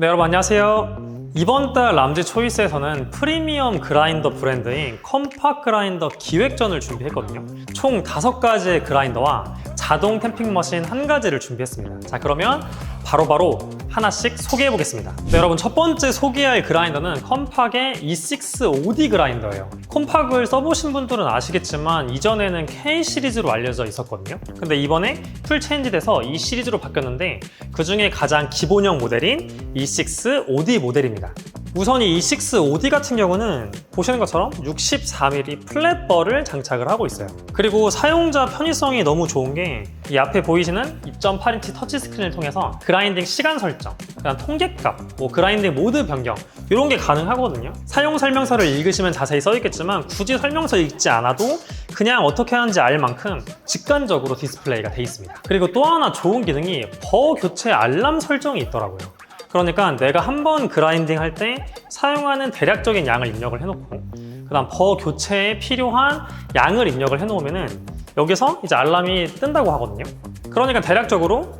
네, 여러분 안녕하세요. 이번 달 람지 초이스에서는 프리미엄 그라인더 브랜드인 컴팍 그라인더 기획전을 준비했거든요. 총 5가지의 그라인더와 자동 탬핑 머신 1가지를 준비했습니다. 자, 그러면 바로바로 하나씩 소개해 보겠습니다. 네, 여러분 첫 번째 소개할 그라인더는 컴팍의 E6OD 그라인더예요. 컴팍을 써보신 분들은 아시겠지만 이전에는 K 시리즈로 알려져 있었거든요. 근데 이번에 풀 체인지 돼서 E 시리즈로 바뀌었는데 그 중에 가장 기본형 모델인 E6OD 모델입니다. 우선 이 E6OD 같은 경우는 보시는 것처럼 64mm 플랫버를 장착을 하고 있어요. 그리고 사용자 편의성이 너무 좋은 게 이 앞에 보이시는 2.8인치 터치스크린을 통해서 그라인딩 시간 설정, 그다음 통계값, 그라인딩 모드 변경 이런 게 가능하거든요. 사용 설명서를 읽으시면 자세히 써 있겠지만 굳이 설명서 읽지 않아도 그냥 어떻게 하는지 알 만큼 직관적으로 디스플레이가 돼 있습니다. 그리고 또 하나 좋은 기능이 버 교체 알람 설정이 있더라고요. 그러니까 내가 한번 그라인딩 할 때 사용하는 대략적인 양을 입력을 해놓고 그 다음 버 교체에 필요한 양을 입력을 해놓으면은 여기서 이제 알람이 뜬다고 하거든요. 그러니까 대략적으로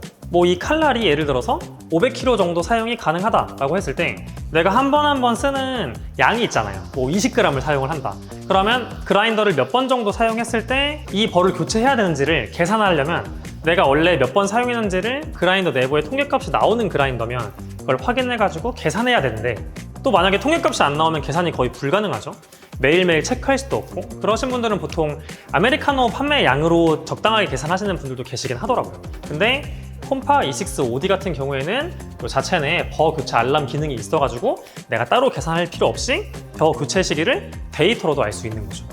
이 칼날이 예를 들어서 500kg 정도 사용이 가능하다라고 했을 때 내가 한 번 쓰는 양이 있잖아요. 20g을 사용을 한다. 그러면 그라인더를 몇 번 정도 사용했을 때 이 벌을 교체해야 되는지를 계산하려면 내가 원래 몇 번 사용했는지를 그라인더 내부에 통계값이 나오는 그라인더면 그걸 확인해가지고 계산해야 되는데 또 만약에 통계값이 안 나오면 계산이 거의 불가능하죠. 매일매일 체크할 수도 없고 그러신 분들은 보통 아메리카노 판매 양으로 적당하게 계산하시는 분들도 계시긴 하더라고요. 근데 컴팍 E6OD 같은 경우에는 자체 내에 버 교체 알람 기능이 있어가지고 내가 따로 계산할 필요 없이 버 교체 시기를 데이터로도 알 수 있는 거죠.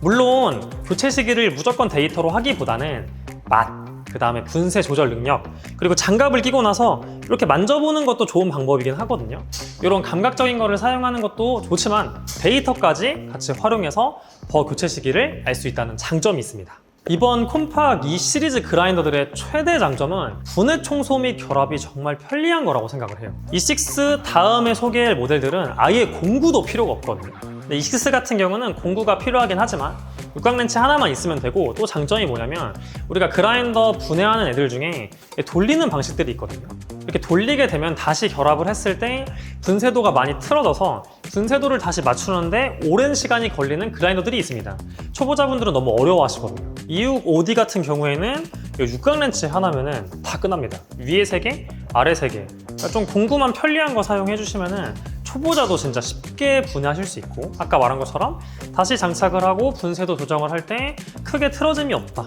물론 교체 시기를 무조건 데이터로 하기보다는 맛, 그 다음에 분쇄 조절 능력, 그리고 장갑을 끼고 나서 이렇게 만져보는 것도 좋은 방법이긴 하거든요. 이런 감각적인 거를 사용하는 것도 좋지만 데이터까지 같이 활용해서 버 교체 시기를 알 수 있다는 장점이 있습니다. 이번 컴팍 E 시리즈 그라인더들의 최대 장점은 분해 청소 및 결합이 정말 편리한 거라고 생각을 해요. E6 다음에 소개할 모델들은 아예 공구도 필요가 없거든요. 근데 E6 같은 경우는 공구가 필요하긴 하지만 육각렌치 하나만 있으면 되고, 또 장점이 뭐냐면 우리가 그라인더 분해하는 애들 중에 돌리는 방식들이 있거든요. 이렇게 돌리게 되면 다시 결합을 했을 때 분쇄도가 많이 틀어져서 분쇄도를 다시 맞추는데 오랜 시간이 걸리는 그라인더들이 있습니다. 초보자분들은 너무 어려워하시거든요. E6OD 같은 경우에는 육각렌치 하나면은 다 끝납니다. 위에 3개, 아래 3개. 그러니까 좀 공구만 편리한 거 사용해 주시면은 초보자도 진짜 쉽게 분해하실 수 있고, 아까 말한 것처럼 다시 장착을 하고 분쇄도 조정을 할 때 크게 틀어짐이 없다.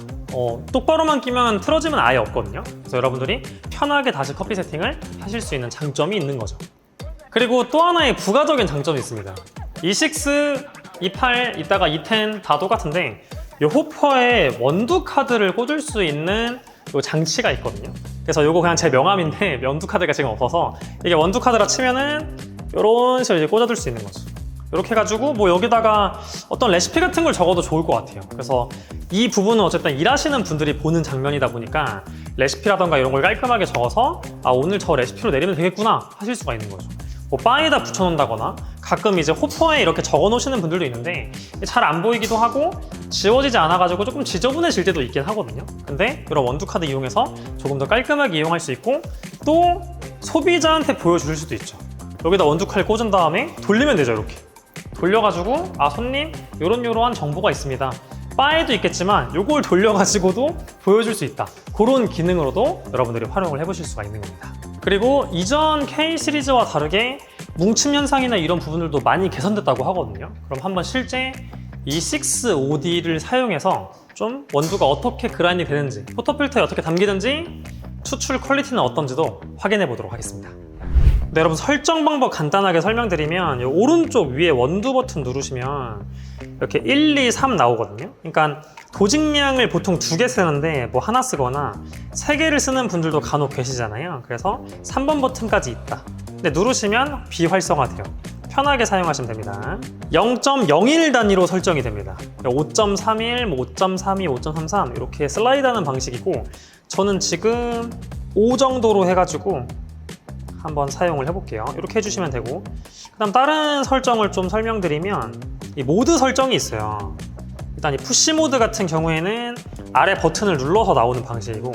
똑바로만 끼면 틀어짐은 아예 없거든요. 그래서 여러분들이 편하게 다시 커피 세팅을 하실 수 있는 장점이 있는 거죠. 그리고 또 하나의 부가적인 장점이 있습니다. E6, E8, 이따가 E10 다 똑같은데 이 호퍼에 원두 카드를 꽂을 수 있는 요 장치가 있거든요. 그래서 요거 그냥 제 명함인데 원두 카드가 지금 없어서 이게 원두 카드라 치면은 이런 식으로 이제 꽂아둘 수 있는 거죠. 이렇게 해가지고 여기다가 어떤 레시피 같은 걸 적어도 좋을 것 같아요. 그래서 이 부분은 어쨌든 일하시는 분들이 보는 장면이다 보니까 레시피라던가 이런 걸 깔끔하게 적어서 오늘 저 레시피로 내리면 되겠구나 하실 수가 있는 거죠. 바에다 붙여놓는다거나 가끔 이제 호퍼에 이렇게 적어 놓으시는 분들도 있는데 잘 안 보이기도 하고 지워지지 않아가지고 조금 지저분해질 때도 있긴 하거든요. 근데 이런 원두 카드 이용해서 조금 더 깔끔하게 이용할 수 있고, 또 소비자한테 보여줄 수도 있죠. 여기다 원두 칼 꽂은 다음에 돌리면 되죠. 이렇게 돌려가지고 손님 요런 정보가 있습니다. 바에도 있겠지만 요걸 돌려가지고도 보여줄 수 있다. 그런 기능으로도 여러분들이 활용을 해보실 수가 있는 겁니다. 그리고 이전 K 시리즈와 다르게 뭉침 현상이나 이런 부분들도 많이 개선됐다고 하거든요. 그럼 한번 실제 E6OD를 사용해서 좀 원두가 어떻게 그라인딩 되는지, 포터필터에 어떻게 담기는지, 추출 퀄리티는 어떤지도 확인해 보도록 하겠습니다. 네, 여러분 설정 방법 간단하게 설명드리면 이 오른쪽 위에 원두 버튼 누르시면 이렇게 1, 2, 3 나오거든요. 그러니까 도직량을 보통 2개 쓰는데 하나 쓰거나 3개를 쓰는 분들도 간혹 계시잖아요. 그래서 3번 버튼까지 있다. 근데 누르시면 비활성화돼요. 편하게 사용하시면 됩니다. 0.01 단위로 설정이 됩니다. 5.31, 5.32, 5.33 이렇게 슬라이드하는 방식이고, 저는 지금 5 정도로 해가지고 한번 사용을 해볼게요. 이렇게 해주시면 되고, 그 다음 다른 설정을 좀 설명드리면 이 모드 설정이 있어요. 일단 이 푸시 모드 같은 경우에는 아래 버튼을 눌러서 나오는 방식이고,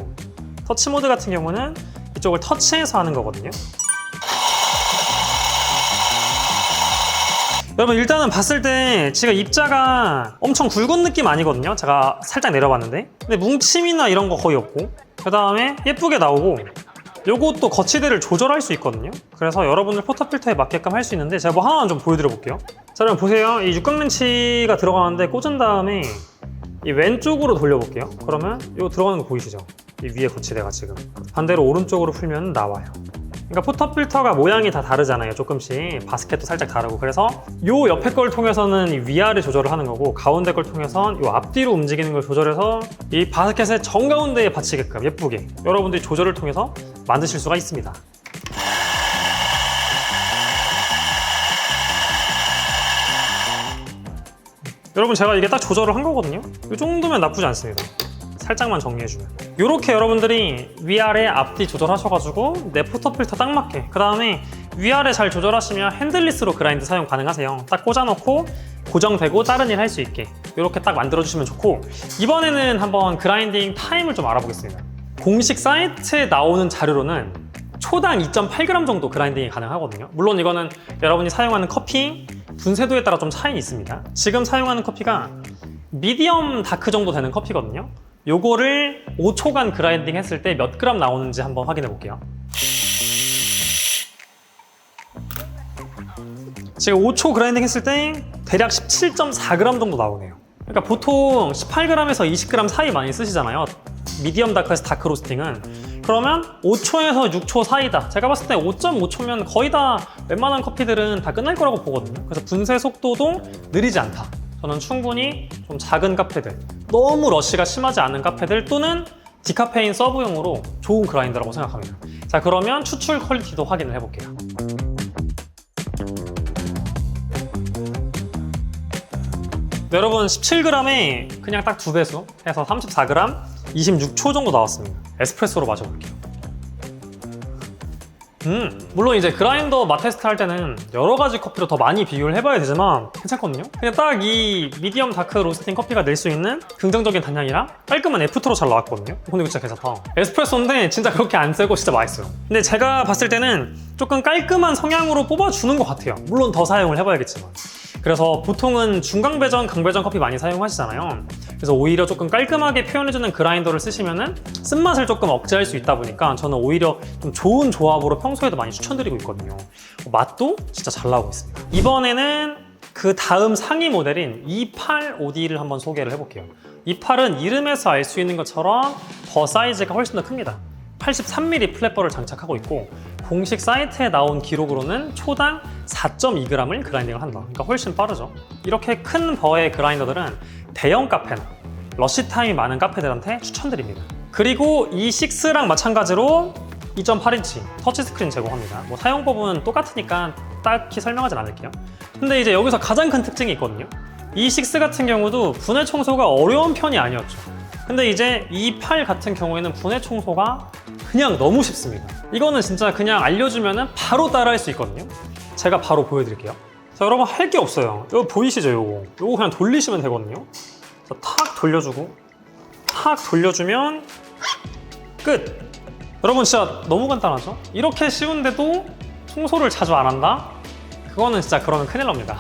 터치 모드 같은 경우는 이쪽을 터치해서 하는 거거든요. 여러분 일단은 봤을 때 지금 입자가 엄청 굵은 느낌 아니거든요. 제가 살짝 내려봤는데 근데 뭉침이나 이런 거 거의 없고 그 다음에 예쁘게 나오고 요것도 거치대를 조절할 수 있거든요. 그래서 여러분들 포터필터에 맞게끔 할 수 있는데 제가 뭐 하나만 좀 보여드려 볼게요. 자, 여러분 보세요. 이 육각렌치가 들어가는데 꽂은 다음에 이 왼쪽으로 돌려볼게요. 그러면 이거 들어가는 거 보이시죠? 이 위에 거치대가 지금 반대로 오른쪽으로 풀면 나와요. 그러니까 포터필터가 모양이 다 다르잖아요. 조금씩 바스켓도 살짝 다르고 그래서 요 옆에 걸 통해서는 이 위아래 조절을 하는 거고 가운데 걸 통해서는 요 앞뒤로 움직이는 걸 조절해서 이 바스켓의 정가운데에 받치게끔 예쁘게 여러분들이 조절을 통해서 만드실 수가 있습니다. 여러분 제가 이게 딱 조절을 한 거거든요. 이 정도면 나쁘지 않습니다. 살짝만 정리해주면 이렇게 여러분들이 위아래 앞뒤 조절하셔가지고 내 포터필터 딱 맞게 그 다음에 위아래 잘 조절하시면 핸들리스로 그라인드 사용 가능하세요. 딱 꽂아놓고 고정되고 다른 일 할 수 있게 이렇게 딱 만들어주시면 좋고 이번에는 한번 그라인딩 타임을 좀 알아보겠습니다. 공식 사이트에 나오는 자료로는 초당 2.8g 정도 그라인딩이 가능하거든요. 물론 이거는 여러분이 사용하는 커피 분쇄도에 따라 좀 차이는 있습니다. 지금 사용하는 커피가 미디엄 다크 정도 되는 커피거든요. 요거를 5초간 그라인딩 했을 때 몇 그램 나오는지 한번 확인해 볼게요. 지금 5초 그라인딩 했을 때 대략 17.4g 정도 나오네요. 그러니까 보통 18g에서 20g 사이 많이 쓰시잖아요. 미디엄 다크에서 다크 로스팅은. 그러면 5초에서 6초 사이다. 제가 봤을 때 5.5초면 거의 다 웬만한 커피들은 다 끝날 거라고 보거든요. 그래서 분쇄 속도도 느리지 않다. 저는 충분히 좀 작은 카페들, 너무 러쉬가 심하지 않은 카페들 또는 디카페인 서브용으로 좋은 그라인더라고 생각합니다. 자, 그러면 추출 퀄리티도 확인을 해볼게요. 네, 여러분 17g에 그냥 딱 2배수 해서 34g 26초 정도 나왔습니다. 에스프레소로 마셔볼게요. 물론 이제 그라인더 맛 테스트 할 때는 여러 가지 커피로 더 많이 비교를 해봐야 되지만 괜찮거든요. 그냥 딱 이 미디엄 다크 로스팅 커피가 낼 수 있는 긍정적인 단향이랑 깔끔한 애프터로 잘 나왔거든요. 근데 이거 진짜 괜찮다. 에스프레소인데 진짜 그렇게 안 세고 진짜 맛있어요. 근데 제가 봤을 때는 조금 깔끔한 성향으로 뽑아주는 것 같아요. 물론 더 사용을 해봐야겠지만. 그래서 보통은 중강배전, 강배전 커피 많이 사용하시잖아요. 그래서 오히려 조금 깔끔하게 표현해주는 그라인더를 쓰시면은 쓴맛을 조금 억제할 수 있다 보니까 저는 오히려 좀 좋은 조합으로 평소에도 많이 추천드리고 있거든요. 맛도 진짜 잘 나오고 있습니다. 이번에는 그 다음 상위 모델인 28OD를 한번 소개를 해볼게요. 28은 이름에서 알 수 있는 것처럼 더 사이즈가 훨씬 더 큽니다. 83mm 플랫버를 장착하고 있고 공식 사이트에 나온 기록으로는 초당 4.2g을 그라인딩을 한다. 그러니까 훨씬 빠르죠. 이렇게 큰 버의 그라인더들은 대형 카페나 러쉬 타임이 많은 카페들한테 추천드립니다. 그리고 이 6랑 마찬가지로 2.8인치 터치스크린 제공합니다. 뭐 사용법은 똑같으니까 딱히 설명하진 않을게요. 근데 이제 여기서 가장 큰 특징이 있거든요. 이 6 같은 경우도 분해 청소가 어려운 편이 아니었죠. 근데 이제 이 8 같은 경우에는 분해 청소가 그냥 너무 쉽습니다. 이거는 진짜 그냥 알려주면 바로 따라 할 수 있거든요. 제가 바로 보여드릴게요. 자, 여러분 할 게 없어요. 이거 보이시죠? 요거 그냥 돌리시면 되거든요. 자, 탁 돌려주고 탁 돌려주면 끝! 여러분 진짜 너무 간단하죠? 이렇게 쉬운데도 청소를 자주 안 한다? 그거는 진짜 그러면 큰일 납니다.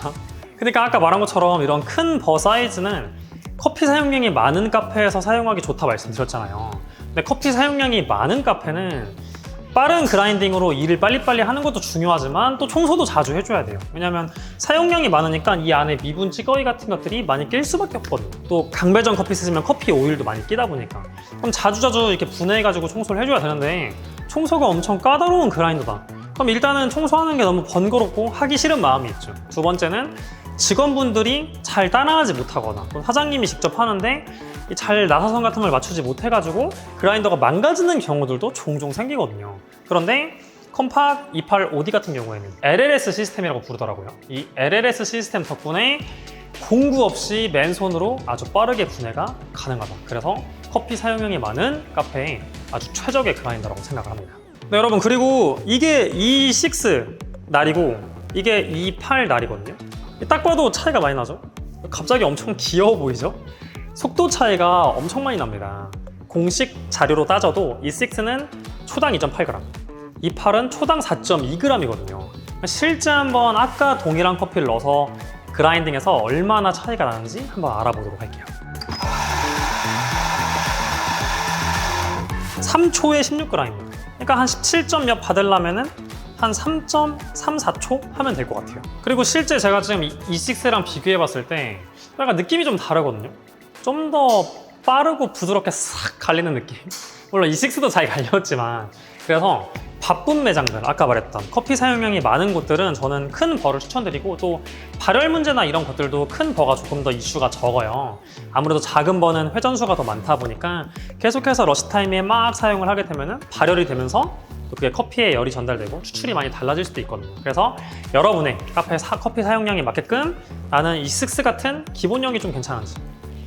그러니까 아까 말한 것처럼 이런 큰 버 사이즈는 커피 사용량이 많은 카페에서 사용하기 좋다 말씀드렸잖아요. 근데 커피 사용량이 많은 카페는 빠른 그라인딩으로 일을 빨리빨리 하는 것도 중요하지만 또 청소도 자주 해줘야 돼요. 왜냐면 사용량이 많으니까 이 안에 미분 찌꺼기 같은 것들이 많이 낄 수밖에 없거든요. 또 강배전 커피 쓰시면 커피 오일도 많이 끼다 보니까 그럼 자주자주 이렇게 분해해가지고 청소를 해줘야 되는데 청소가 엄청 까다로운 그라인더다. 그럼 일단은 청소하는 게 너무 번거롭고 하기 싫은 마음이 있죠. 두 번째는 직원분들이 잘 따라하지 못하거나 또 사장님이 직접 하는데 잘 나사선 같은 걸 맞추지 못해가지고 그라인더가 망가지는 경우들도 종종 생기거든요. 그런데 컴팍 28OD 같은 경우에는 LLS 시스템이라고 부르더라고요. 이 LLS 시스템 덕분에 공구 없이 맨손으로 아주 빠르게 분해가 가능하다. 그래서 커피 사용량이 많은 카페에 아주 최적의 그라인더라고 생각을 합니다. 네, 여러분, 그리고 이게 E6 날이고 이게 E8 날이거든요. 딱 봐도 차이가 많이 나죠? 갑자기 엄청 귀여워 보이죠? 속도 차이가 엄청 많이 납니다. 공식 자료로 따져도 E6는 초당 2.8g, E8은 초당 4.2g이거든요. 실제 한번 아까 동일한 커피를 넣어서 그라인딩해서 얼마나 차이가 나는지 한번 알아보도록 할게요. 3초에 16g. 그러니까 한 17점 몇 받으려면은 한 3.34초 하면 될 것 같아요. 그리고 실제 제가 지금 E6랑 비교해 봤을 때 약간 느낌이 좀 다르거든요. 좀 더 빠르고 부드럽게 싹 갈리는 느낌. 물론 E6도 잘 갈렸지만, 그래서 바쁜 매장들, 아까 말했던 커피 사용량이 많은 곳들은 저는 큰 버를 추천드리고, 또 발열 문제나 이런 것들도 큰 버가 조금 더 이슈가 적어요. 아무래도 작은 버는 회전수가 더 많다 보니까 계속해서 러시타임에 막 사용을 하게 되면 발열이 되면서 또 그게 커피에 열이 전달되고 추출이 많이 달라질 수도 있거든요. 그래서 여러분의 카페 커피 사용량에 맞게끔 나는 E6 같은 기본형이 좀 괜찮은지,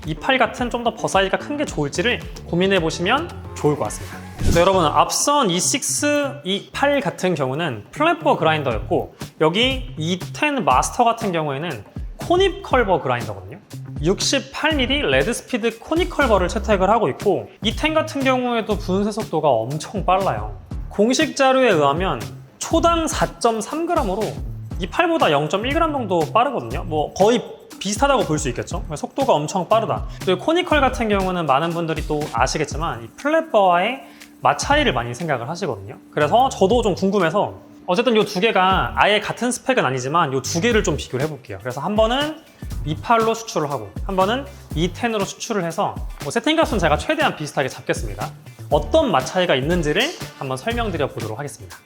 E8 같은 좀 더 버 사이즈가 큰 게 좋을지를 고민해 보시면 좋을 것 같습니다. 여러분, 앞선 E6, E8 같은 경우는 플랫버 그라인더였고, 여기 E10 마스터 같은 경우에는 코닙 컬버 그라인더거든요. 68mm 레드 스피드 코닉 컬버를 채택을 하고 있고, E10 같은 경우에도 분쇄 속도가 엄청 빨라요. 공식 자료에 의하면 초당 4.3g으로 E8보다 0.1g 정도 빠르거든요. 뭐 거의 비슷하다고 볼 수 있겠죠. 속도가 엄청 빠르다. 그리고 코니컬 같은 경우는 많은 분들이 또 아시겠지만 이 플랫버와의 맛 차이를 많이 생각을 하시거든요. 그래서 저도 좀 궁금해서 어쨌든 이 두 개가 아예 같은 스펙은 아니지만 이 두 개를 좀 비교를 해볼게요. 그래서 한 번은 E8로 수출을 하고 한 번은 E10으로 수출을 해서 세팅값은 제가 최대한 비슷하게 잡겠습니다. 어떤 맛 차이가 있는지를 한번 설명드려 보도록 하겠습니다.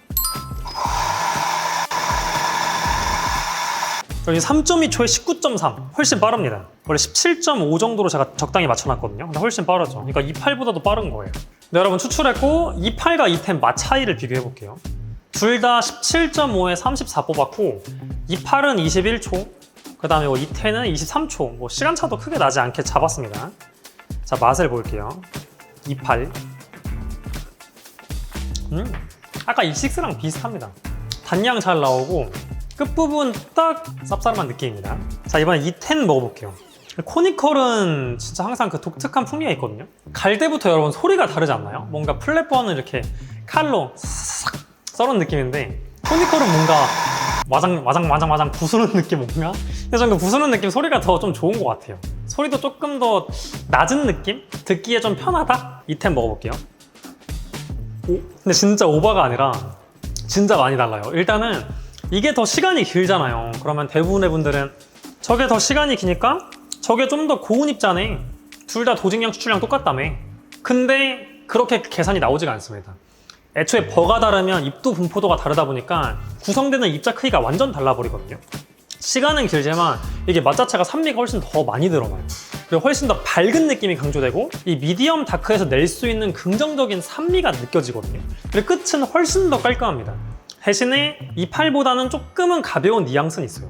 여기 3.2초에 19.3 훨씬 빠릅니다. 원래 17.5 정도로 제가 적당히 맞춰놨거든요. 근데 훨씬 빠르죠. 그러니까 E8보다도 빠른 거예요. 네, 여러분 추출했고 E8과 E10 맛 차이를 비교해 볼게요. 둘 다 17.5에 34 뽑았고 E8은 21초, 그 다음에 E10은 23초. 시간차도 크게 나지 않게 잡았습니다. 자, 맛을 볼게요. E8 아까 E6랑 비슷합니다. 단양 잘 나오고 끝부분 딱 쌉싸름한 느낌입니다. 자, 이번엔 E10 먹어볼게요. 코니컬은 진짜 항상 그 독특한 풍미가 있거든요. 갈 때부터 여러분 소리가 다르지 않나요? 뭔가 플랫버는 이렇게 칼로 싹 썰은 느낌인데 코니컬은 뭔가 와장 부수는 느낌 뭔가? 근데 저는 그 부수는 느낌 소리가 더 좀 좋은 것 같아요. 소리도 조금 더 낮은 느낌? 듣기에 좀 편하다? E10 먹어볼게요. 근데 진짜 오바가 아니라 진짜 많이 달라요. 일단은 이게 더 시간이 길잖아요. 그러면 대부분의 분들은 저게 더 시간이 기니까 저게 좀 더 고운 입자네. 둘 다 도직량 추출량 똑같다며. 근데 그렇게 계산이 나오지가 않습니다. 애초에 버가 다르면 입도 분포도가 다르다 보니까 구성되는 입자 크기가 완전 달라버리거든요. 시간은 길지만 이게 맛 자체가 산미가 훨씬 더 많이 드러나요. 그리고 훨씬 더 밝은 느낌이 강조되고 이 미디엄 다크에서 낼 수 있는 긍정적인 산미가 느껴지거든요. 그리고 끝은 훨씬 더 깔끔합니다. 대신에 E8보다는 조금은 가벼운 뉘앙스는 있어요.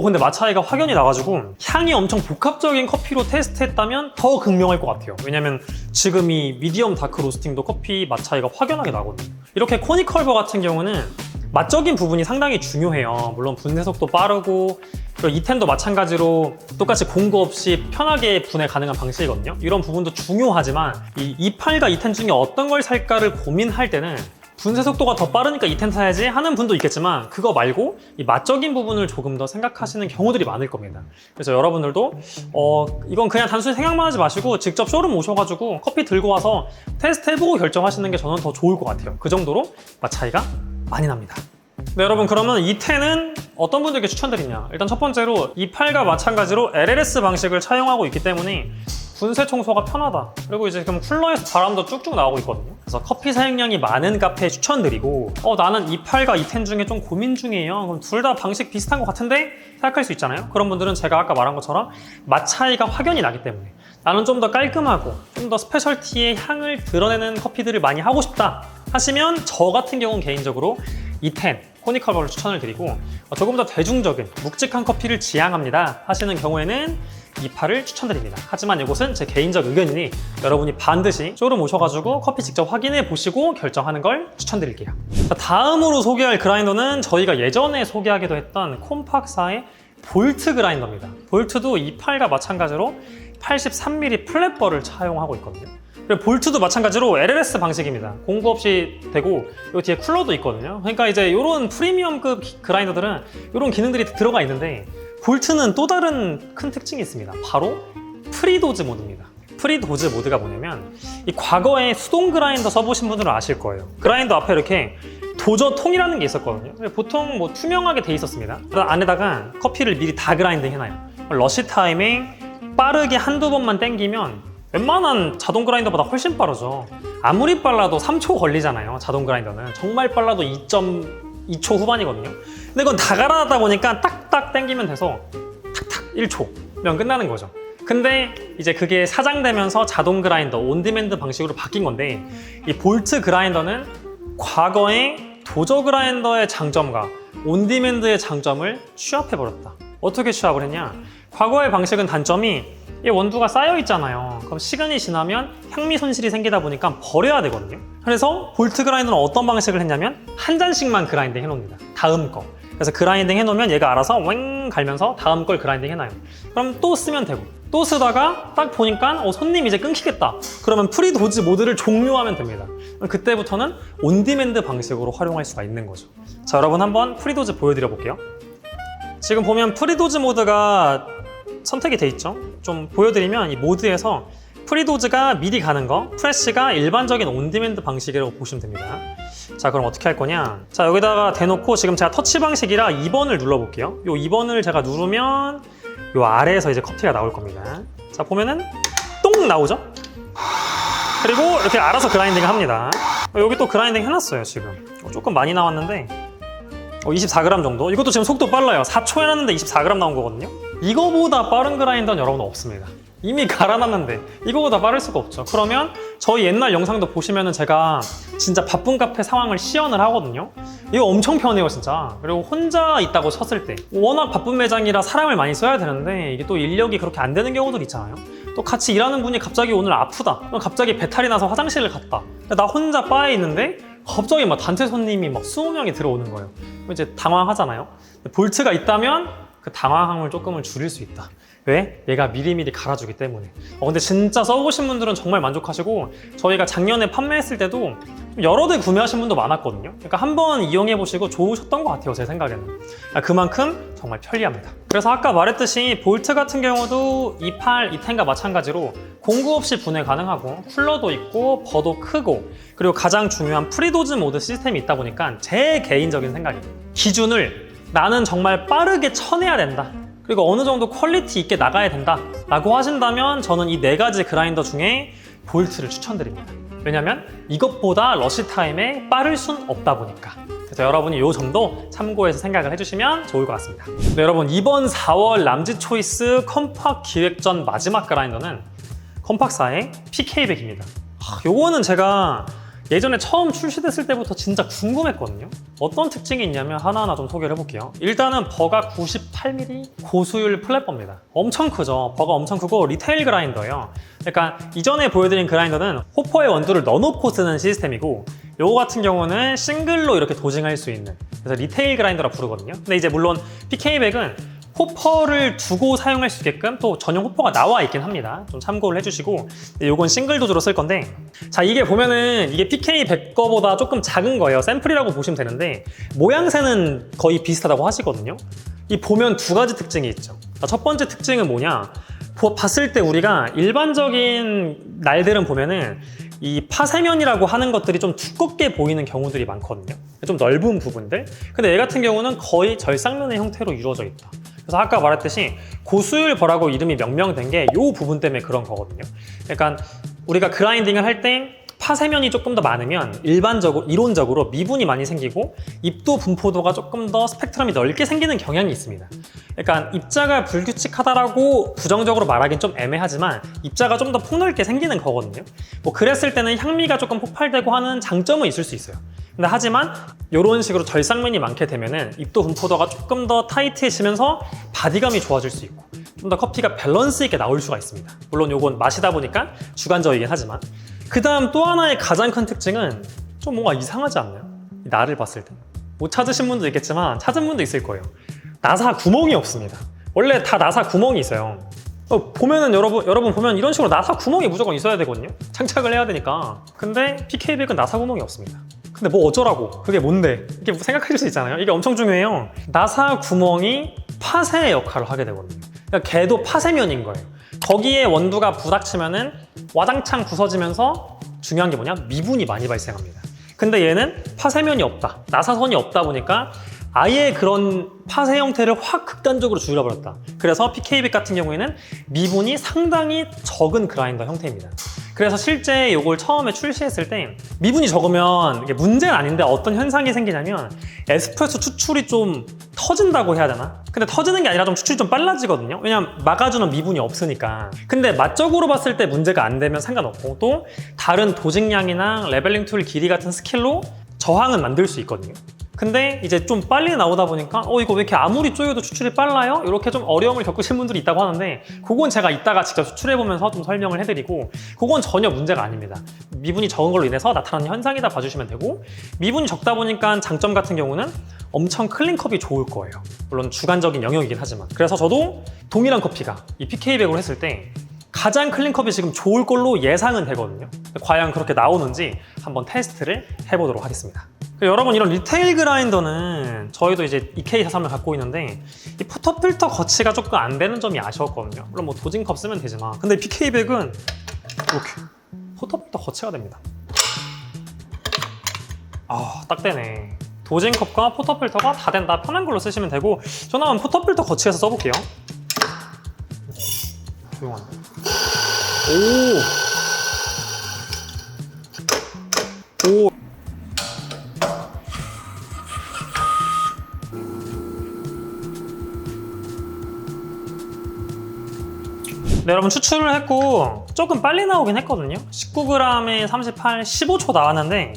근데 맛 차이가 확연히 나가지고 향이 엄청 복합적인 커피로 테스트했다면 더 극명할 것 같아요. 왜냐면 지금 이 미디엄 다크 로스팅도 커피 맛 차이가 확연하게 나거든요. 이렇게 코니컬버 같은 경우는 맛적인 부분이 상당히 중요해요. 물론 분쇄 속도 빠르고, 그리고 E10도 마찬가지로 똑같이 공구 없이 편하게 분해 가능한 방식이거든요. 이런 부분도 중요하지만 이 E8과 E10 중에 어떤 걸 살까를 고민할 때는 분쇄 속도가 더 빠르니까 E10 사야지 하는 분도 있겠지만 그거 말고 이 맛적인 부분을 조금 더 생각하시는 경우들이 많을 겁니다. 그래서 여러분들도 이건 그냥 단순히 생각만 하지 마시고 직접 쇼룸 오셔가지고 커피 들고 와서 테스트 해보고 결정하시는 게 저는 더 좋을 것 같아요. 그 정도로 맛 차이가 많이 납니다. 네, 여러분 그러면 E10은 어떤 분들께 추천드리냐? 일단 첫 번째로 E8과 마찬가지로 LLS 방식을 차용하고 있기 때문에 분쇄 청소가 편하다. 그리고 이제 지금 쿨러에서 바람도 쭉쭉 나오고 있거든요. 그래서 커피 사용량이 많은 카페에 추천드리고 나는 E8과 E10 중에 좀 고민 중이에요. 그럼 둘 다 방식 비슷한 것 같은데? 생각할 수 있잖아요. 그런 분들은 제가 아까 말한 것처럼 맛 차이가 확연히 나기 때문에 나는 좀 더 깔끔하고 좀 더 스페셜티의 향을 드러내는 커피들을 많이 하고 싶다 하시면 저 같은 경우는 개인적으로 E10 코니컬버를 추천을 드리고, 조금 더 대중적인 묵직한 커피를 지향합니다 하시는 경우에는 E8을 추천드립니다. 하지만 이것은 제 개인적 의견이니 여러분이 반드시 쇼룸 오셔가지고 커피 직접 확인해 보시고 결정하는 걸 추천드릴게요. 자, 다음으로 소개할 그라인더는 저희가 예전에 소개하기도 했던 콤팍사의 볼트 그라인더입니다. 볼트도 E8과 마찬가지로 83mm 플랫버를 차용하고 있거든요. 그리고 볼트도 마찬가지로 LLS 방식입니다. 공구 없이 되고 이 뒤에 쿨러도 있거든요. 그러니까 이제 이런 프리미엄급 그라인더들은 이런 기능들이 들어가 있는데 볼트는 또 다른 큰 특징이 있습니다. 바로 프리도즈 모드입니다. 프리도즈 모드가 뭐냐면 이 과거에 수동 그라인더 써보신 분들은 아실 거예요. 그라인더 앞에 이렇게 도저통이라는 게 있었거든요. 보통 뭐 투명하게 돼 있었습니다. 안에다가 커피를 미리 다 그라인딩 해놔요. 러시 타임에 빠르게 한두 번만 당기면 웬만한 자동 그라인더보다 훨씬 빠르죠. 아무리 빨라도 3초 걸리잖아요. 자동 그라인더는 정말 빨라도 2.2초 후반이거든요. 근데 이건 다 갈아놨다 보니까 딱딱 당기면 돼서 탁탁 1초면 끝나는 거죠. 근데 이제 그게 사장되면서 자동 그라인더, 온디맨드 방식으로 바뀐 건데 이 볼트 그라인더는 과거의 도저 그라인더의 장점과 온디맨드의 장점을 취합해버렸다. 어떻게 취합을 했냐? 과거의 방식은 단점이 이 원두가 쌓여 있잖아요. 그럼 시간이 지나면 향미 손실이 생기다 보니까 버려야 되거든요. 그래서 볼트 그라인더는 어떤 방식을 했냐면 한 잔씩만 그라인딩 해놓습니다. 다음 거. 그래서 그라인딩 해놓으면 얘가 알아서 왱 갈면서 다음 걸 그라인딩 해놔요. 그럼 또 쓰면 되고 또 쓰다가 딱 보니까 손님 이제 끊기겠다. 그러면 프리도즈 모드를 종료하면 됩니다. 그때부터는 온디맨드 방식으로 활용할 수가 있는 거죠. 자, 여러분 한번 프리도즈 보여드려 볼게요. 지금 보면 프리도즈 모드가 선택이 돼 있죠. 좀 보여드리면 이 모드에서 프리도즈가 미리 가는 거, 프레쉬가 일반적인 온디맨드 방식이라고 보시면 됩니다. 자, 그럼 어떻게 할 거냐? 자, 여기다가 대놓고 지금 제가 터치 방식이라 2번을 눌러볼게요. 요 2번을 제가 누르면 요 아래에서 이제 커피가 나올 겁니다. 자, 보면은 똥 나오죠? 그리고 이렇게 알아서 그라인딩을 합니다. 여기 또 그라인딩 해놨어요, 지금. 조금 많이 나왔는데 24g 정도? 이것도 지금 속도 빨라요. 4초 해놨는데 24g 나온 거거든요. 이거보다 빠른 그라인더는 여러분 없습니다. 이미 갈아놨는데 이거보다 빠를 수가 없죠. 그러면 저희 옛날 영상도 보시면은 제가 진짜 바쁜 카페 상황을 시연을 하거든요. 이거 엄청 편해요, 진짜. 그리고 혼자 있다고 쳤을 때 워낙 바쁜 매장이라 사람을 많이 써야 되는데 이게 또 인력이 그렇게 안 되는 경우들 있잖아요. 또 같이 일하는 분이 갑자기 오늘 아프다, 갑자기 배탈이 나서 화장실을 갔다, 나 혼자 바에 있는데 갑자기 막 단체 손님이 막 20명이 들어오는 거예요. 이제 당황하잖아요. 볼트가 있다면 그 당황함을 조금은 줄일 수 있다. 왜? 얘가 미리미리 갈아주기 때문에. 근데 진짜 써보신 분들은 정말 만족하시고 저희가 작년에 판매했을 때도 여러 대 구매하신 분도 많았거든요. 그러니까 한번 이용해보시고 좋으셨던 것 같아요, 제 생각에는. 그만큼 정말 편리합니다. 그래서 아까 말했듯이 볼트 같은 경우도 28, 210과 마찬가지로 공구 없이 분해 가능하고 쿨러도 있고 버도 크고 그리고 가장 중요한 프리도즈 모드 시스템이 있다 보니까 제 개인적인 생각입니다. 기준을 나는 정말 빠르게 쳐내야 된다, 그리고 어느 정도 퀄리티 있게 나가야 된다 라고 하신다면 저는 이 4가지 그라인더 중에 볼트를 추천드립니다. 왜냐면 이것보다 러시 타임에 빠를 순 없다 보니까. 그래서 여러분이 이 정도 참고해서 생각을 해주시면 좋을 것 같습니다. 네, 여러분 이번 4월 람지 초이스 컴팍 기획전 마지막 그라인더는 컴팍사의 PK100입니다. 요거는 제가 예전에 처음 출시됐을 때부터 진짜 궁금했거든요. 어떤 특징이 있냐면 하나하나 좀 소개를 해볼게요. 일단은 버가 98mm 고수율 플랫버입니다. 엄청 크죠. 버가 엄청 크고 리테일 그라인더예요. 그러니까 이전에 보여드린 그라인더는 호퍼에 원두를 넣어놓고 쓰는 시스템이고 요거 같은 경우는 싱글로 이렇게 도징할 수 있는, 그래서 리테일 그라인더라 부르거든요. 근데 이제 물론 PK100은 호퍼를 두고 사용할 수 있게끔 또 전용 호퍼가 나와 있긴 합니다. 좀 참고를 해주시고, 요건 싱글 도주로 쓸 건데, 자, 이게 보면은 이게 PK100 거보다 조금 작은 거예요. 샘플이라고 보시면 되는데 모양새는 거의 비슷하다고 하시거든요. 이 보면 2가지 특징이 있죠. 자, 첫 번째 특징은 뭐냐, 봤을 때 우리가 일반적인 날들은 보면은 이 파쇄면이라고 하는 것들이 좀 두껍게 보이는 경우들이 많거든요. 좀 넓은 부분들. 근데 얘 같은 경우는 거의 절상면의 형태로 이루어져 있다. 그래서 아까 말했듯이 고수율 버라고 이름이 명명된 게 이 부분 때문에 그런 거거든요. 그러니까 우리가 그라인딩을 할 때 파쇄면이 조금 더 많으면 이론적으로 미분이 많이 생기고 입도 분포도가 조금 더 스펙트럼이 넓게 생기는 경향이 있습니다. 그러니까 입자가 불규칙하다라고 부정적으로 말하긴 좀 애매하지만 입자가 좀 더 폭넓게 생기는 거거든요. 뭐 그랬을 때는 향미가 조금 폭발되고 하는 장점은 있을 수 있어요. 근데 하지만 이런 식으로 절상면이 많게 되면은 입도 분포도가 조금 더 타이트해지면서 바디감이 좋아질 수 있고 좀 더 커피가 밸런스 있게 나올 수가 있습니다. 물론 요건 마시다 보니까 주관적이긴 하지만. 그 다음 또 하나의 가장 큰 특징은 좀 뭔가 이상하지 않나요? 나를 봤을 때. 못 찾으신 분도 있겠지만 찾은 분도 있을 거예요. 나사 구멍이 없습니다. 원래 다 나사 구멍이 있어요. 보면은 여러분 보면 이런 식으로 나사 구멍이 무조건 있어야 되거든요. 장착을 해야 되니까. 근데 PK100은 나사 구멍이 없습니다. 근데 뭐 어쩌라고? 그게 뭔데? 이렇게 생각하실 수 있잖아요. 이게 엄청 중요해요. 나사 구멍이 파쇄의 역할을 하게 되거든요. 그러니까 걔도 파쇄면인 거예요. 거기에 원두가 부닥치면은 와장창 부서지면서 중요한 게 뭐냐? 미분이 많이 발생합니다. 근데 얘는 파쇄면이 없다. 나사선이 없다 보니까 아예 그런 파쇄 형태를 확 극단적으로 줄여버렸다. 그래서 PK100 같은 경우에는 미분이 상당히 적은 그라인더 형태입니다. 그래서 실제 이걸 처음에 출시했을 때 미분이 적으면 이게 문제는 아닌데 어떤 현상이 생기냐면 에스프레소 추출이 좀 터진다고 해야 되나? 근데 터지는 게 아니라 좀 추출이 좀 빨라지거든요. 왜냐면 막아주는 미분이 없으니까. 근데 맛적으로 봤을 때 문제가 안 되면 상관없고 또 다른 도직량이나 레벨링 툴 길이 같은 스킬로 저항은 만들 수 있거든요. 근데 이제 좀 빨리 나오다 보니까 이거 왜 이렇게 아무리 쪼여도 추출이 빨라요? 이렇게 좀 어려움을 겪으신 분들이 있다고 하는데 그건 제가 이따가 직접 추출해보면서 좀 설명을 해드리고 그건 전혀 문제가 아닙니다. 미분이 적은 걸로 인해서 나타나는 현상이다 봐주시면 되고 미분이 적다 보니까 장점 같은 경우는 엄청 클린컵이 좋을 거예요. 물론 주관적인 영역이긴 하지만 그래서 저도 동일한 커피가 이 PK100으로 했을 때 가장 클린컵이 지금 좋을 걸로 예상은 되거든요. 과연 그렇게 나오는지 한번 테스트를 해보도록 하겠습니다. 여러분 이런 리테일 그라인더는 저희도 이제 EK43을 갖고 있는데 이 포터필터 거치가 조금 안 되는 점이 아쉬웠거든요. 물론 뭐 도징컵 쓰면 되지만 근데 PK100은 이렇게 포터필터 거치가 됩니다. 딱 되네. 도징컵과 포터필터가 다 된다. 편한 걸로 쓰시면 되고 저는 한번 포터필터 거치해서 써볼게요. 조용한데. 오. 네, 여러분 추출을 했고 조금 빨리 나오긴 했거든요. 19g에 38, 15초 나왔는데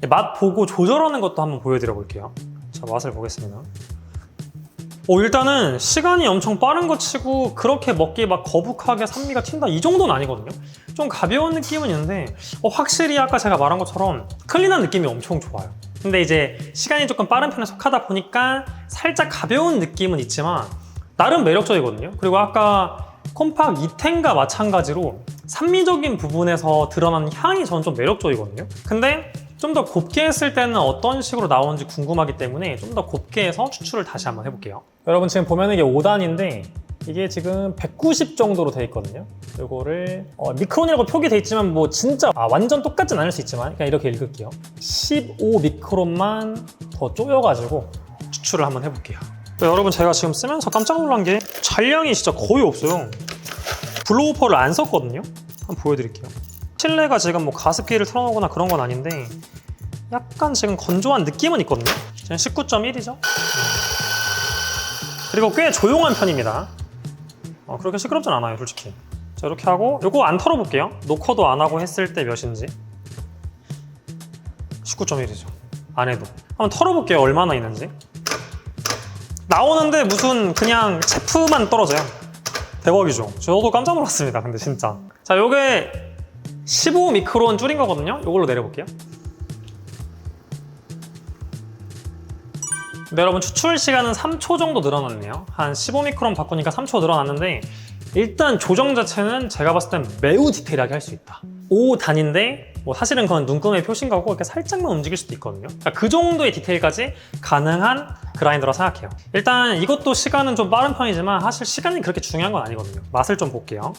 맛 보고 조절하는 것도 한번 보여드려 볼게요. 자, 맛을 보겠습니다. 일단은 시간이 엄청 빠른 것 치고 그렇게 먹기에 막 거북하게 산미가 튄다 이 정도는 아니거든요. 좀 가벼운 느낌은 있는데 확실히 아까 제가 말한 것처럼 클린한 느낌이 엄청 좋아요. 근데 이제 시간이 조금 빠른 편에 속하다 보니까 살짝 가벼운 느낌은 있지만 나름 매력적이거든요. 그리고 아까 콤팍 210과 마찬가지로 산미적인 부분에서 드러나는 향이 저는 좀 매력적이거든요. 근데 좀 더 곱게 했을 때는 어떤 식으로 나오는지 궁금하기 때문에 좀 더 곱게 해서 추출을 다시 한번 해볼게요. 여러분 지금 보면 이게 5단인데 이게 지금 190 정도로 돼 있거든요. 이거를 미크론이라고 표기돼 있지만 뭐 진짜 완전 똑같진 않을 수 있지만 그냥 이렇게 읽을게요. 15 미크론만 더 쪼여가지고 추출을 한번 해볼게요. 여러분 제가 지금 쓰면서 깜짝 놀란 게 잔량이 진짜 거의 없어요. 블로우퍼를 안 썼거든요. 한번 보여드릴게요. 실내가 지금 뭐 가습기를 틀어놓거나 그런 건 아닌데 약간 지금 건조한 느낌은 있거든요. 지금 19.1이죠. 그리고 꽤 조용한 편입니다. 그렇게 시끄럽진 않아요 솔직히. 자 이렇게 하고 이거 안 털어볼게요. 노커도 안 하고 했을 때 몇인지. 19.1이죠. 안 해도. 한번 털어볼게요 얼마나 있는지. 나오는데 무슨 그냥 체프만 떨어져요. 대박이죠. 저도 깜짝 놀랐습니다. 근데 진짜. 자, 요게 15 미크론 줄인 거거든요. 요걸로 내려볼게요. 근데 여러분 추출 시간은 3초 정도 늘어났네요. 한 15 미크론 바꾸니까 3초 늘어났는데 일단 조정 자체는 제가 봤을 땐 매우 디테일하게 할 수 있다. 5단인데 뭐 사실은 그건 눈금의 표시인 거고 이렇게 살짝만 움직일 수도 있거든요. 그러니까 그 정도의 디테일까지 가능한 그라인더라 생각해요. 일단 이것도 시간은 좀 빠른 편이지만 사실 시간이 그렇게 중요한 건 아니거든요. 맛을 좀 볼게요.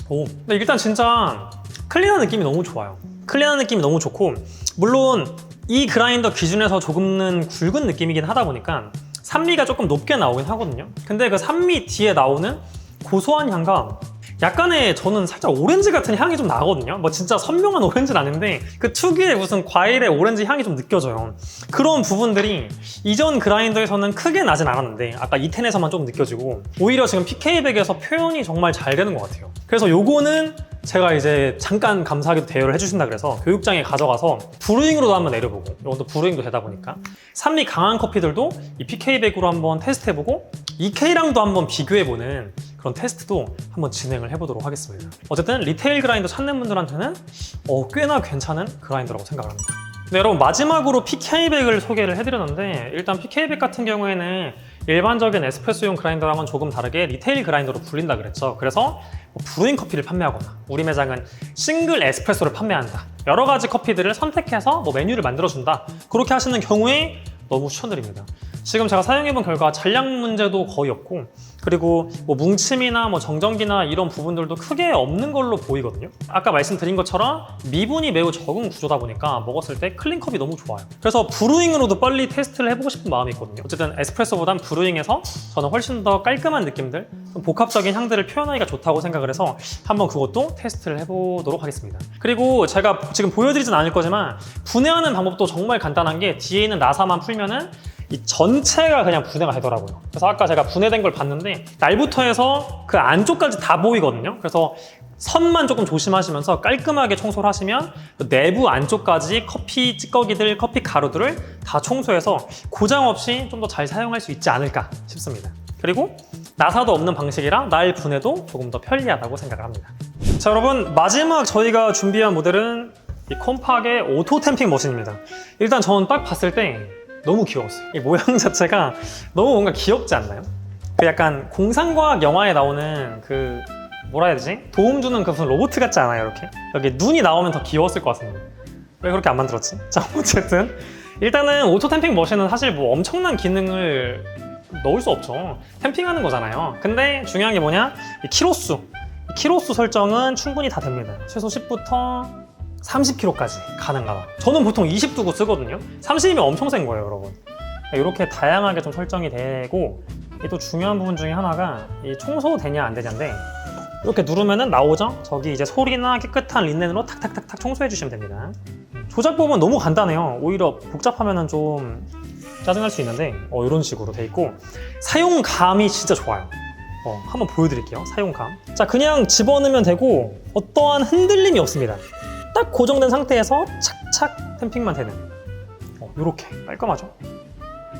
근데 일단 진짜 클린한 느낌이 너무 좋아요. 클린한 느낌이 너무 좋고 물론 이 그라인더 기준에서 조금은 굵은 느낌이긴 하다 보니까 산미가 조금 높게 나오긴 하거든요. 근데 그 산미 뒤에 나오는 고소한 향과 약간의 저는 살짝 오렌지 같은 향이 좀 나거든요. 뭐 진짜 선명한 오렌지는 아닌데 그 특유의 무슨 과일의 오렌지 향이 좀 느껴져요. 그런 부분들이 이전 그라인더에서는 크게 나진 않았는데 아까 E10에서만 좀 느껴지고 오히려 지금 PK100에서 표현이 정말 잘 되는 것 같아요. 그래서 요거는 제가 이제 잠깐 감사하게도 대여를 해주신다 그래서 교육장에 가져가서 브루잉으로도 한번 내려보고 이것도 브루잉도 되다 보니까 산미 강한 커피들도 이 PK100으로 한번 테스트해보고 EK랑도 한번 비교해보는 그런 테스트도 한번 진행을 해보도록 하겠습니다. 어쨌든 리테일 그라인더 찾는 분들한테는 꽤나 괜찮은 그라인더라고 생각을 합니다. 네, 여러분 마지막으로 PK백을 소개를 해드렸는데 일단 PK백 같은 경우에는 일반적인 에스프레소용 그라인더랑은 조금 다르게 리테일 그라인더로 불린다 그랬죠. 그래서 브루잉 커피를 판매하거나 우리 매장은 싱글 에스프레소를 판매한다. 여러 가지 커피들을 선택해서 메뉴를 만들어준다. 그렇게 하시는 경우에 너무 추천드립니다. 지금 제가 사용해본 결과 잔량 문제도 거의 없고 그리고 뭉침이나 정전기나 이런 부분들도 크게 없는 걸로 보이거든요. 아까 말씀드린 것처럼 미분이 매우 적은 구조다 보니까 먹었을 때 클린컵이 너무 좋아요. 그래서 브루잉으로도 빨리 테스트를 해보고 싶은 마음이 있거든요. 어쨌든 에스프레소보단 브루잉에서 저는 훨씬 더 깔끔한 느낌들, 좀 복합적인 향들을 표현하기가 좋다고 생각을 해서 한번 그것도 테스트를 해보도록 하겠습니다. 그리고 제가 지금 보여드리진 않을 거지만 분해하는 방법도 정말 간단한 게 뒤에 있는 나사만 풀면은 이 전체가 그냥 분해가 되더라고요. 그래서 아까 제가 분해된 걸 봤는데 날부터 해서 그 안쪽까지 다 보이거든요. 그래서 선만 조금 조심하시면서 깔끔하게 청소를 하시면 내부 안쪽까지 커피 찌꺼기들, 커피 가루들을 다 청소해서 고장 없이 좀 더 잘 사용할 수 있지 않을까 싶습니다. 그리고 나사도 없는 방식이라 날 분해도 조금 더 편리하다고 생각을 합니다. 자, 여러분 마지막 저희가 준비한 모델은 이 콤팍의 오토 탬핑 머신입니다. 일단 저는 딱 봤을 때 너무 귀여웠어요. 이 모양 자체가 너무 뭔가 귀엽지 않나요? 그 약간 공상과학 영화에 나오는 그 뭐라 해야 되지? 도움 주는 그 무슨 로봇 같지 않아요? 이렇게 여기 눈이 나오면 더 귀여웠을 것 같은데 왜 그렇게 안 만들었지? 자, 어쨌든 일단은 오토 탬핑 머신은 사실 엄청난 기능을 넣을 수 없죠. 탬핑하는 거잖아요. 근데 중요한 게 뭐냐? 이 키로수 설정은 충분히 다 됩니다. 최소 10부터 30kg까지 가능하다. 저는 보통 20 두고 쓰거든요. 30이면 엄청 센 거예요, 여러분. 이렇게 다양하게 좀 설정이 되고 또 중요한 부분 중에 하나가 이 청소되냐 안 되냐인데 이렇게 누르면은 나오죠? 저기 이제 솔이나 깨끗한 린넨으로 탁탁탁탁 청소해 주시면 됩니다. 조작법은 너무 간단해요. 오히려 복잡하면은 좀 짜증날 수 있는데 이런 식으로 돼 있고 사용감이 진짜 좋아요. 한번 보여드릴게요. 사용감. 자, 그냥 집어넣으면 되고 어떠한 흔들림이 없습니다. 딱 고정된 상태에서 착착 탬핑만 되는 이렇게 깔끔하죠?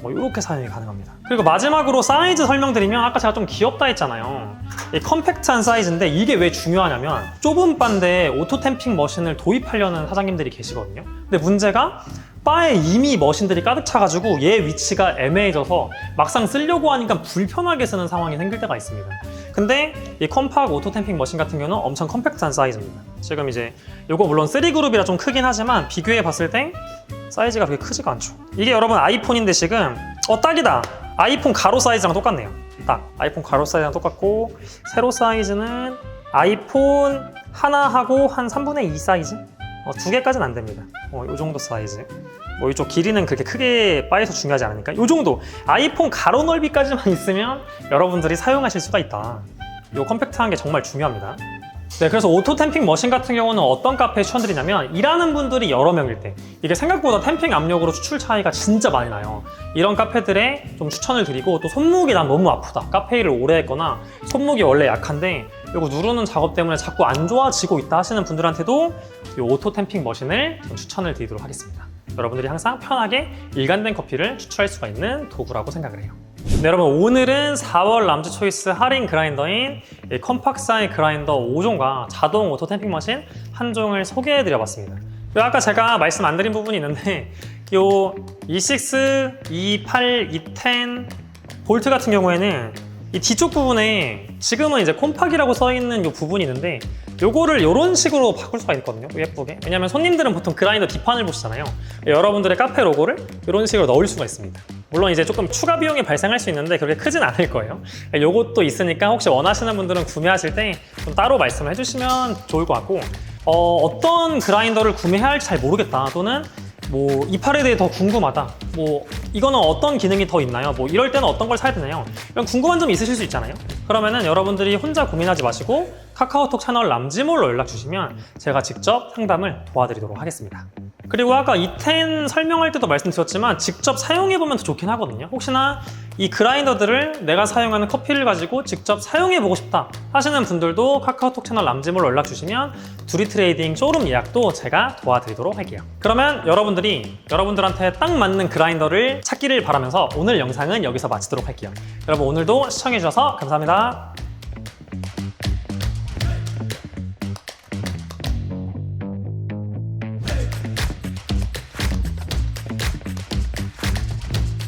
이렇게 사용이 가능합니다. 그리고 마지막으로 사이즈 설명드리면 아까 제가 좀 귀엽다 했잖아요. 이 컴팩트한 사이즈인데 이게 왜 중요하냐면 좁은 바인데 오토 탬핑 머신을 도입하려는 사장님들이 계시거든요. 근데 문제가 바에 이미 머신들이 가득 차가지고 얘 위치가 애매해져서 막상 쓰려고 하니까 불편하게 쓰는 상황이 생길 때가 있습니다. 근데 이 컴팍 오토 탬핑 머신 같은 경우는 엄청 컴팩트한 사이즈입니다. 지금 이제 요거 물론 3그룹이라 좀 크긴 하지만 비교해 봤을 때 사이즈가 그렇게 크지가 않죠. 이게 여러분 아이폰인데 지금 딱이다. 아이폰 가로 사이즈랑 똑같네요. 딱 아이폰 가로 사이즈랑 똑같고 세로 사이즈는 아이폰 하나하고 한 3분의 2 사이즈? 2개까지는 안 됩니다. 이 정도 사이즈. 이쪽 길이는 그렇게 크게 바에서 중요하지 않으니까 이 정도 아이폰 가로 넓이까지만 있으면 여러분들이 사용하실 수가 있다. 이 컴팩트한 게 정말 중요합니다. 네, 그래서 오토 탬핑 머신 같은 경우는 어떤 카페에 추천드리냐면 일하는 분들이 여러 명일 때 이게 생각보다 탬핑 압력으로 추출 차이가 진짜 많이 나요. 이런 카페들에 좀 추천을 드리고 또 손목이 난 너무 아프다. 카페 일을 오래 했거나 손목이 원래 약한데 이거 누르는 작업 때문에 자꾸 안 좋아지고 있다 하시는 분들한테도 이 오토 탬핑 머신을 좀 추천을 드리도록 하겠습니다. 여러분들이 항상 편하게 일관된 커피를 추출할 수가 있는 도구라고 생각을 해요. 네, 여러분 오늘은 4월 람즈 초이스 할인 그라인더인 컴팍사이 그라인더 5종과 자동 오토 탬핑 머신 한 종을 소개해 드려봤습니다. 그리고 아까 제가 말씀 안 드린 부분이 있는데 요 E6, E8, E10 볼트 같은 경우에는 이 뒤쪽 부분에 지금은 이제 콤팍이라고 써있는 이 부분이 있는데 요거를 이런 식으로 바꿀 수가 있거든요. 예쁘게. 왜냐면 손님들은 보통 그라인더 뒷판을 보시잖아요. 여러분들의 카페 로고를 이런 식으로 넣을 수가 있습니다. 물론 이제 조금 추가 비용이 발생할 수 있는데 그렇게 크진 않을 거예요. 요것도 있으니까 혹시 원하시는 분들은 구매하실 때 좀 따로 말씀을 해주시면 좋을 것 같고 어떤 그라인더를 구매해야 할지 잘 모르겠다 또는 이팔에 대해 더 궁금하다. 이거는 어떤 기능이 더 있나요? 이럴 때는 어떤 걸 사야 되나요? 이런 궁금한 점이 있으실 수 있잖아요. 그러면은 여러분들이 혼자 고민하지 마시고 카카오톡 채널 람지몰로 연락 주시면 제가 직접 상담을 도와드리도록 하겠습니다. 그리고 아까 E10 설명할 때도 말씀드렸지만 직접 사용해보면 더 좋긴 하거든요. 혹시나 이 그라인더들을 내가 사용하는 커피를 가지고 직접 사용해보고 싶다 하시는 분들도 카카오톡 채널 람지몰로 연락 주시면 두리 트레이딩 쇼룸 예약도 제가 도와드리도록 할게요. 그러면 여러분들한테 딱 맞는 그라인더를 찾기를 바라면서 오늘 영상은 여기서 마치도록 할게요. 여러분 오늘도 시청해주셔서 감사합니다.